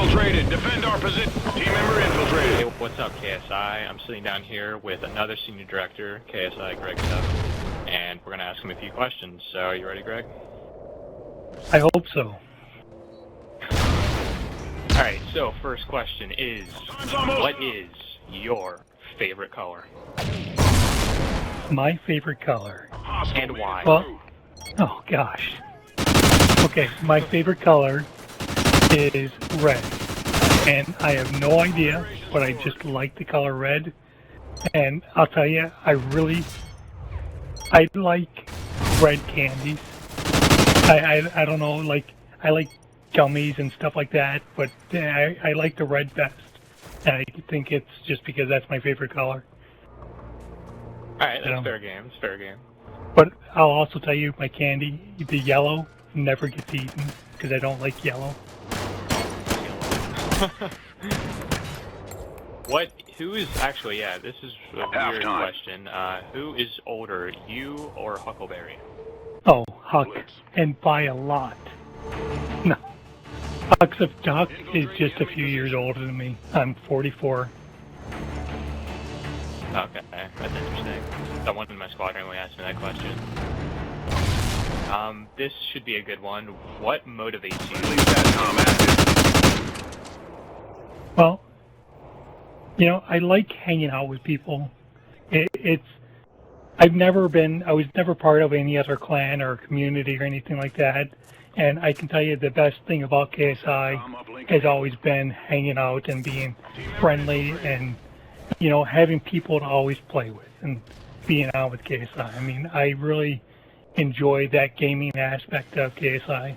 infiltrated. Defend our position. Team member infiltrated. Hey, what's up, KSI? I'm sitting down here with another senior director, KSI Greg, and we're going to ask him a few questions. So, are you ready, Greg? I hope so. Alright, so first question is, what is your favorite color? My favorite color. And why? Well, oh gosh. Okay, my favorite color is red. And I have no idea, but I just like the color red. And I'll tell you, I like red candies. I don't know, like, I like gummies and stuff like that, but I like the red best. And I think it's just because that's my favorite color. Alright, that's fair game. It's fair game. But I'll also tell you, my candy, the yellow, never gets eaten because I don't like yellow. Who is, actually, yeah, this is a weird question. Who is older, you or Huckleberry? Oh, Huck, and by a lot. No. Huck is just a few years older than me. I'm 44. Okay, that's interesting. Someone in my squadron only asked me that question. This should be a good one. What motivates you? Well, you know, I like hanging out with people. I was never part of any other clan or community or anything like that. And I can tell you the best thing about KSI has always been hanging out and being friendly and, you know, having people to always play with and being out with KSI. I mean, I really enjoy that gaming aspect of KSI.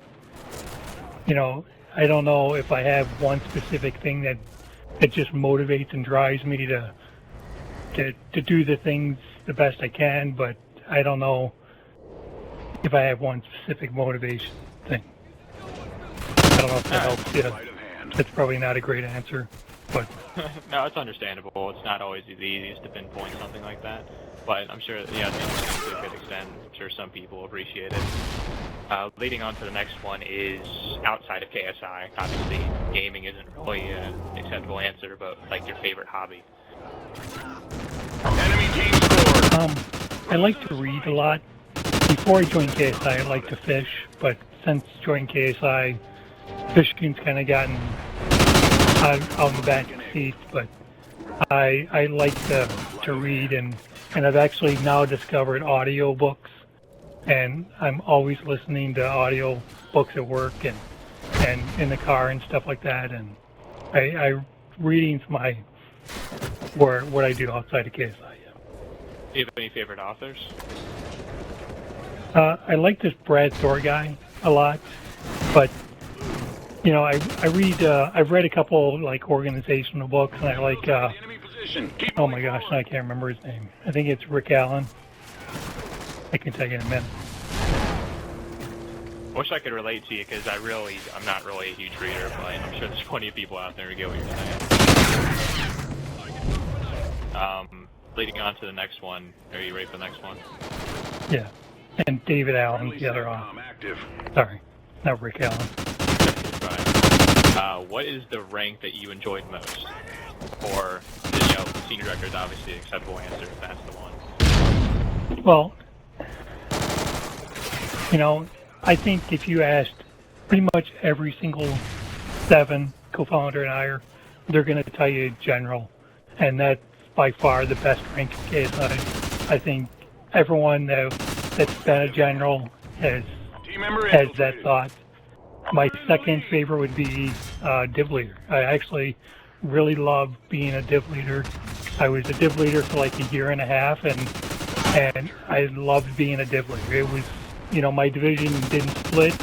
You know, I don't know if I have one specific thing that just motivates and drives me to do the things the best I can, but I don't know if I have one specific motivation thing. I don't know if that helps you. That's probably not a great answer, but... No, it's understandable. It's not always the easiest to pinpoint something like that, but I'm sure, yeah, it's interesting to a good extent. I'm sure some people appreciate it. Leading on to the next one is outside of KSI. Obviously, gaming isn't really an acceptable answer, but like your favorite hobby. Enemy team score. I like to read a lot. Before I joined KSI, I liked to fish, but since joining KSI, fishing's kind of gotten out in the back seat. But I like to read, and I've actually now discovered audio books, and I'm always listening to audio books at work and in the car and stuff like that. And reading's what I do outside of KSI. Yeah. Do you have any favorite authors? I like this Brad Thor guy a lot, but you know, I've read a couple like organizational books, and I like oh my gosh, I can't remember his name. I think it's Rick Allen. I can tell you in a minute. I wish I could relate to you because I'm not really a huge reader, but I'm sure there's plenty of people out there who get what you're saying. Leading on to the next one. Are you ready for the next one? Yeah. And David Allen's the other one. Sorry, not Rick Allen. What is the rank that you enjoyed most? Or, you know, senior director is obviously an acceptable answer if that's the one. Well, you know, I think if you asked pretty much every single 7 co-founder and I, they're going to tell you general, and that's by far the best rank of KSI. I think everyone that's been a general has that thought. My second favorite would be div leader. I actually really love being a div leader. I was a div leader for like a year and a half, and I loved being a div leader. It was, you know, my division didn't split,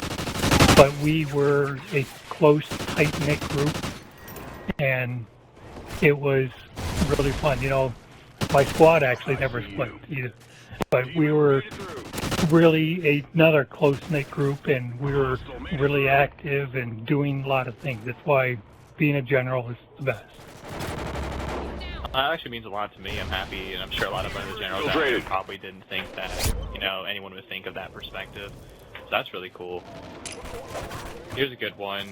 but we were a close, tight-knit group, and it was really fun. You know, my squad actually never split either, but we were really another close-knit group, and we were really active and doing a lot of things. That's why being a general is the best. That actually means a lot to me. I'm happy, and I'm sure a lot of other generals out there probably didn't think that, you know, anyone would think of that perspective. So that's really cool. Here's a good one.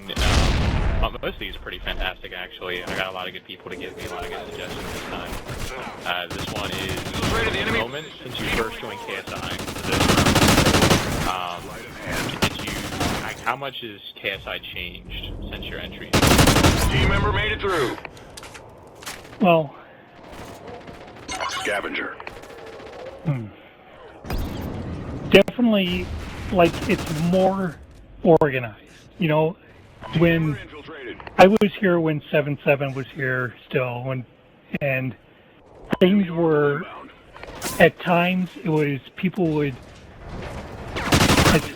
Most of these are pretty fantastic, actually. I got a lot of good people to give me a lot of good suggestions this time. This one is the moment since you first joined KSI. How much has KSI changed since your entry? Team member made it through. Well, Scavenger. Definitely, like, it's more organized. You know, when Infiltrated. I was here when 7-7 was here still, and things were, at times, it was, people would,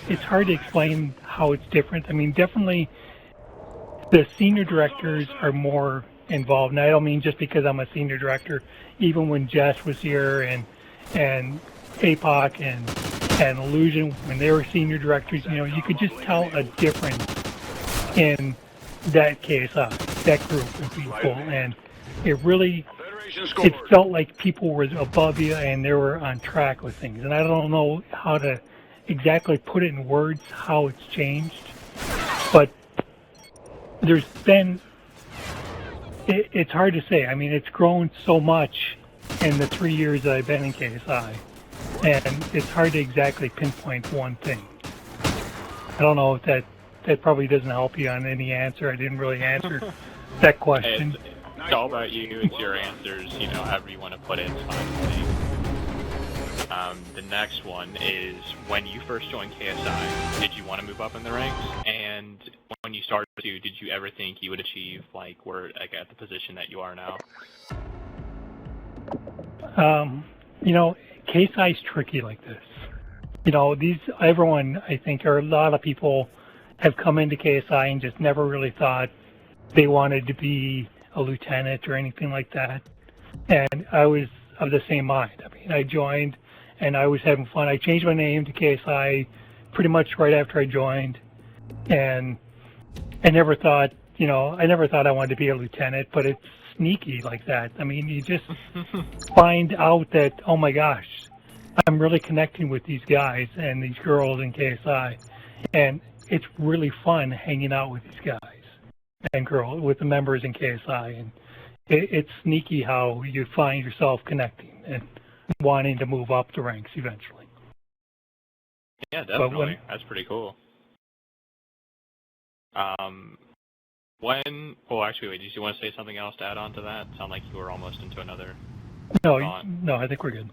it's hard to explain how it's different. I mean, definitely, the senior directors are more involved. And I don't mean just because I'm a senior director. Even when Jess was here and APOC and Illusion, when they were senior directors, you know, you could just tell a difference in that KSI, that group of people. And it really, it felt like people were above you and they were on track with things. And I don't know how to exactly put it in words how it's changed, but there's been, it's hard to say. I mean, it's grown so much in the 3 years that I've been in KSI, and it's hard to exactly pinpoint one thing. I don't know if that probably doesn't help you on any answer. I didn't really answer that question. It's all about you. It's your answers. You know, however you want to put it, it's fine with me. The next one is, when you first joined KSI, did you want to move up in the ranks? And when you started to, did you ever think you would achieve, like, at the position that you are now? You know, KSI's tricky like this. You know, everyone, I think, or a lot of people have come into KSI and just never really thought they wanted to be a lieutenant or anything like that. And I was of the same mind. I mean, I joined and I was having fun. I changed my name to KSI pretty much right after I joined. And I never thought, you know, I wanted to be a lieutenant, but it's sneaky like that. I mean, you just find out that, oh my gosh, I'm really connecting with these guys and these girls in KSI. And it's really fun hanging out with these guys and girls, with the members in KSI. And it's sneaky how you find yourself connecting and wanting to move up the ranks eventually. Yeah, definitely. That's pretty cool. Actually, wait, did you want to say something else to add on to that? Sound like you were almost into another thought. No, I think we're good.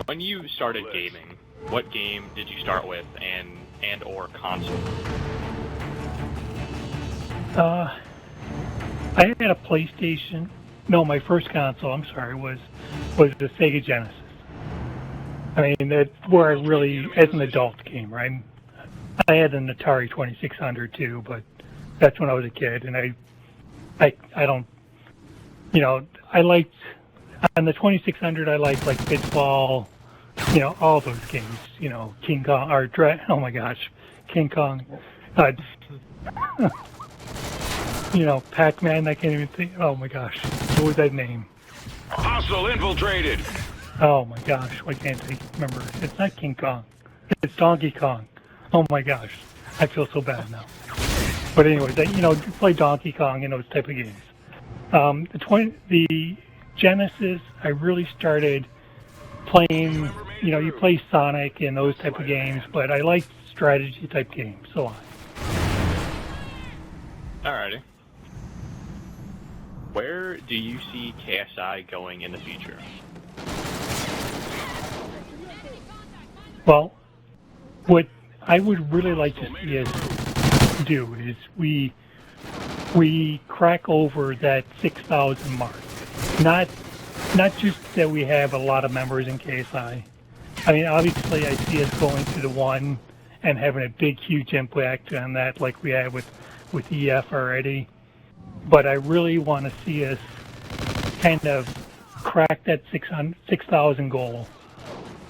When you started gaming, what game did you start with, and or console? I had a PlayStation. No, my first console, I'm sorry, was the Sega Genesis. I mean, that's where I really, as an adult, came, right? I had an Atari 2600 too, but that's when I was a kid, and I don't, you know, I liked, on the 2600, I liked like Pitfall, you know, all those games, you know, King Kong, or oh my gosh, King Kong, you know, Pac-Man, I can't even think, oh my gosh, what was that name? Hostile infiltrated. Oh my gosh, why can't I remember? It's not King Kong, it's Donkey Kong. Oh my gosh, I feel so bad now. But anyways, you know, play Donkey Kong and those type of games. The Genesis, I really started playing, you know, you play Sonic and those type of games, but I like strategy type games a lot. Alrighty. Where do you see KSI going in the future? Well, what I would really like to see us do is we crack over that 6,000 mark. Not just that we have a lot of members in KSI. I mean, obviously, I see us going to the 1 and having a big, huge impact on that, like we had with EF already. But I really want to see us kind of crack that 6,000 goal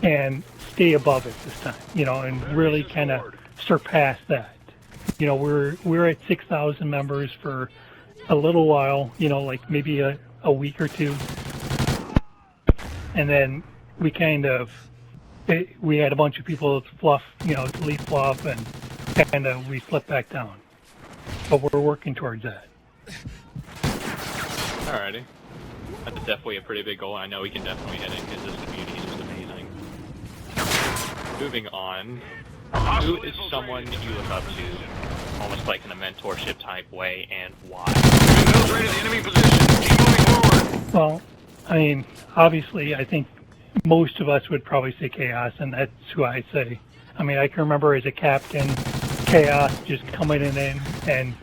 and stay above it this time, you know, and really kind of surpass that. You know, we're at 6,000 members for a little while, you know, like maybe a week or two, and then we we had a bunch of people fluff, you know, delete fluff, and kind of we slipped back down. but we're working towards that. Alrighty. That's definitely a pretty big goal. I know we can definitely hit it because this community is just amazing. Moving on, who is someone you look up to, almost like in a mentorship type way, and why? Infiltrated the enemy position. Keep moving forward. Well, I mean, obviously, I think most of us would probably say Chaos, and that's who I say. I mean, I can remember as a captain, Chaos just coming in and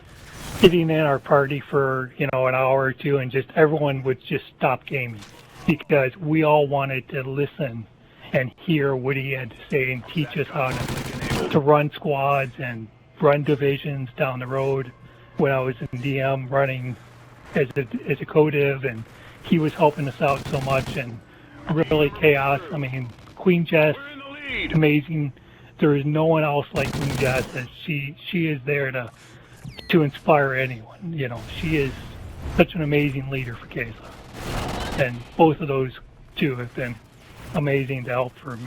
sitting in our party for, an hour or two, and just everyone would just stop gaming because we all wanted to listen and hear what he had to say and teach us how to run squads and run divisions down the road. When I was in DM running as a co-div, and he was helping us out so much, and really Chaos. I mean, Queen Jess, amazing. There is no one else like Queen Jess. She is there to inspire anyone. She is such an amazing leader for KSI, and both of those two have been amazing help for me.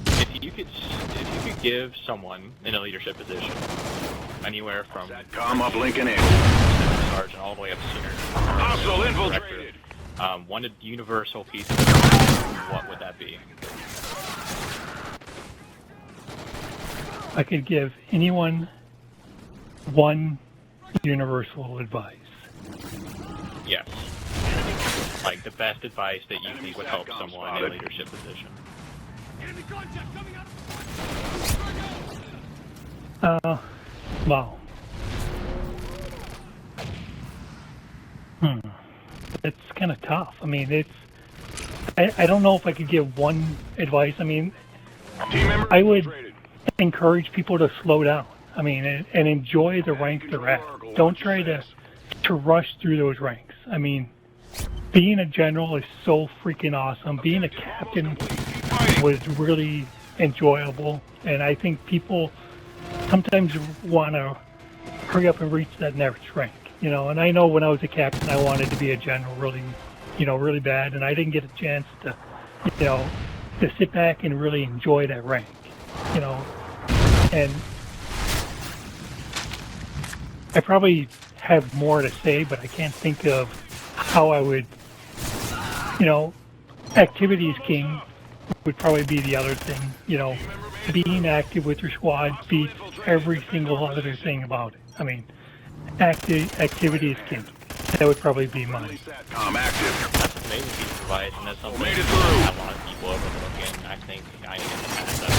If you could give someone in a leadership position, anywhere from Uplink in it. sergeant all the way up to senior Hostile infiltrated. one universal piece of advice, what would that be? I could give anyone one universal advice. Yes. Like the best advice that you think would help someone in a leadership position. Wow. It's kind of tough. I mean, I don't know if I could give one advice. I mean, I would encourage people to slow down. I mean, and enjoy the rank they're at. Don't try to rush through those ranks. I mean, being a general is so freaking awesome. Being a captain was really enjoyable, and I think people sometimes want to hurry up and reach that next rank. And I know when I was a captain, I wanted to be a general really, really bad, and I didn't get a chance to, to sit back and really enjoy that rank, and I probably have more to say, but I can't think of how I would, activities king would probably be the other thing. Being active with your squad beats every single other thing about it. I mean, activity is king. That would probably be mine. Active. That's an amazing piece of advice, and that's something that a lot of people overlook, and I think I need to pass that.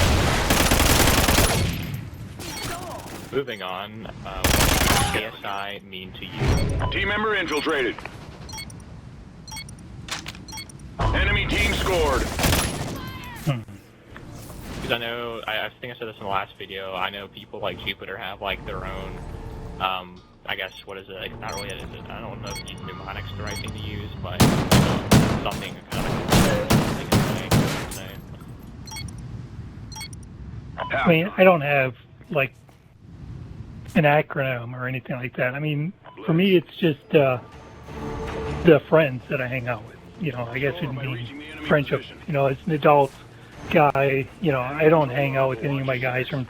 Moving on, what does KSI mean to you? Team member infiltrated. Enemy team scored. Because I know, I think I said this in the last video, I know people like Jupiter have like their own, I guess, what is it, like, not really, I don't know if mnemonics the right thing to use, but something kind of like, I mean, I don't have like an acronym or anything like that. I mean, for me, it's just the friends that I hang out with. I guess it'd be friendship. As an adult guy, I don't hang out with any of my guys from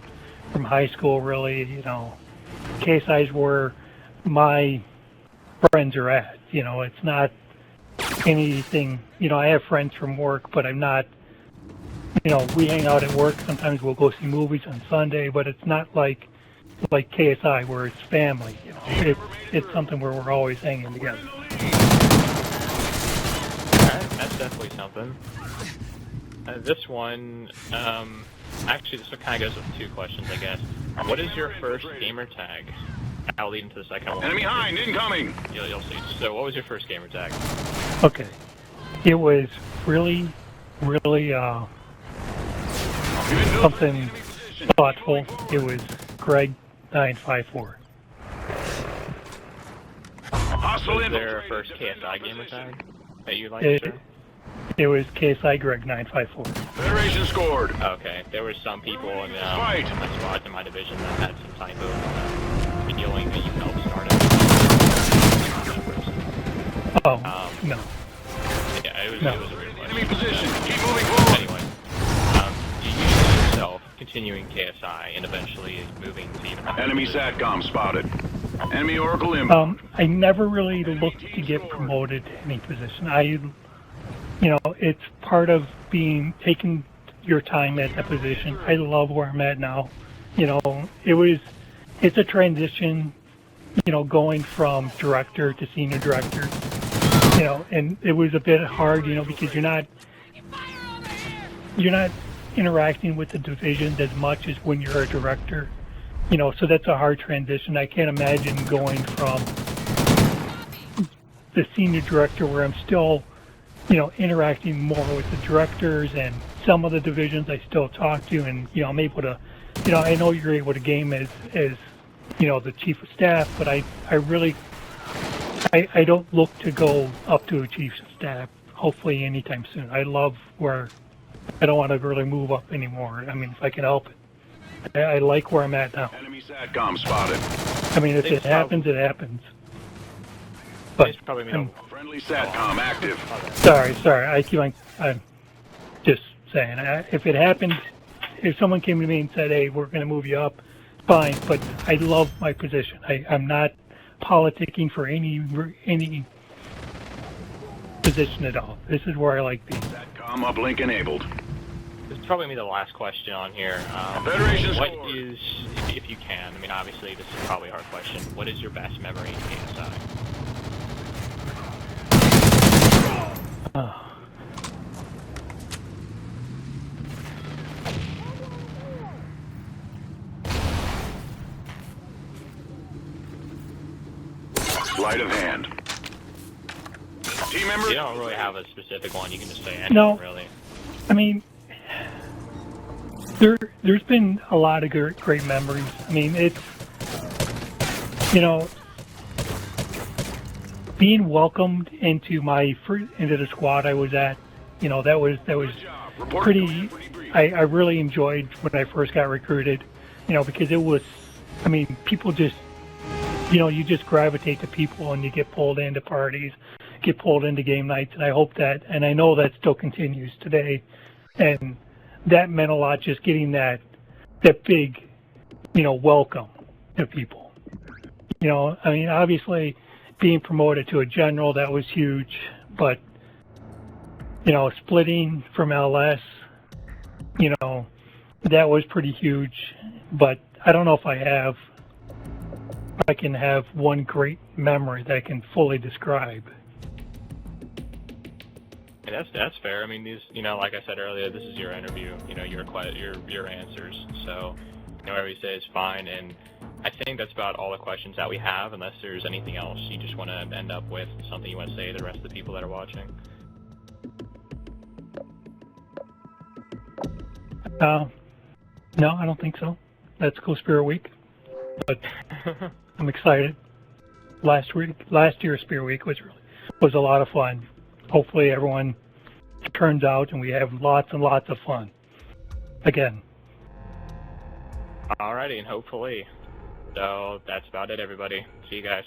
high school, really. KSI is where my friends are at. It's not anything, I have friends from work, but I'm not, we hang out at work. Sometimes we'll go see movies on Sunday, but it's not like KSI where it's family. It's something where we're always hanging together. alright, that's definitely something. This one, actually this one kind of goes with two questions, I guess. What is your first gamer tag? I'll lead into the second one. Enemy hind incoming. You'll see. So what was your first gamer tag? Okay. It was really, something thoughtful. It was Greg 954. Was there a first KSI gamer tag that you liked, sir? It was KSI Greg 954. Federation scored. Okay, there were some people in my squad, in my division, that had some type of feeling that you helped start it. No. Yeah, it was a weird question. Enemy position. Keep moving forward. Anyway, do you use yourself continuing KSI and eventually moving to even Enemy SATCOM spotted. Enemy Oracle inbound. I never really looked to get promoted to any position. It's part of taking your time at that position. I love where I'm at now. It's a transition, going from director to senior director, and it was a bit hard, because you're not interacting with the division as much as when you're a director, so that's a hard transition. I can't imagine going from the senior director where I'm still, interacting more with the directors and some of the divisions I still talk to, and, I'm able to, I know you're able to game as the chief of staff, but I don't look to go up to a chief of staff, hopefully anytime soon. I love where I don't want to really move up anymore. I mean, if I can help it. I like where I'm at now. Enemy SATCOM spotted. I mean, if it happens, it happens. But Friendly SATCOM active. Sorry. I'm just saying. If it happened, if someone came to me and said, "Hey, we're going to move you up," fine. But I love my position. I'm not politicking for any position at all. This is where I like being. SATCOM uplink enabled. This is probably the last question on here. Federation what score. is, if you can, I mean, obviously this is probably a hard question. What is your best memory in KSI? Sleight of hand. Team member. You don't really have a specific one. You can just say anything, No. really. I mean, there's been a lot of great memories. I mean, it's, being welcomed into the squad I was at, that was pretty. I really enjoyed when I first got recruited, because it was, I mean, people just, you just gravitate to people and you get pulled into parties, get pulled into game nights, and I hope that, and I know that still continues today, and that meant a lot, just getting that big, welcome to people. I mean, obviously being promoted to a general, that was huge, but, splitting from LS, that was pretty huge, but I don't know if I can have one great memory that I can fully describe. That's fair. I mean, these, like I said earlier, this is your interview. Your answers. So, whatever you say is fine. And I think that's about all the questions that we have. Unless there's anything else you just want to end up with, something you want to say to the rest of the people that are watching. No, I don't think so. Let's go Spirit Week. But I'm excited. Last year's Spirit Week was a lot of fun. Hopefully everyone turns out and we have lots and lots of fun. Again. Alrighty, and hopefully. So that's about it, everybody. See you guys.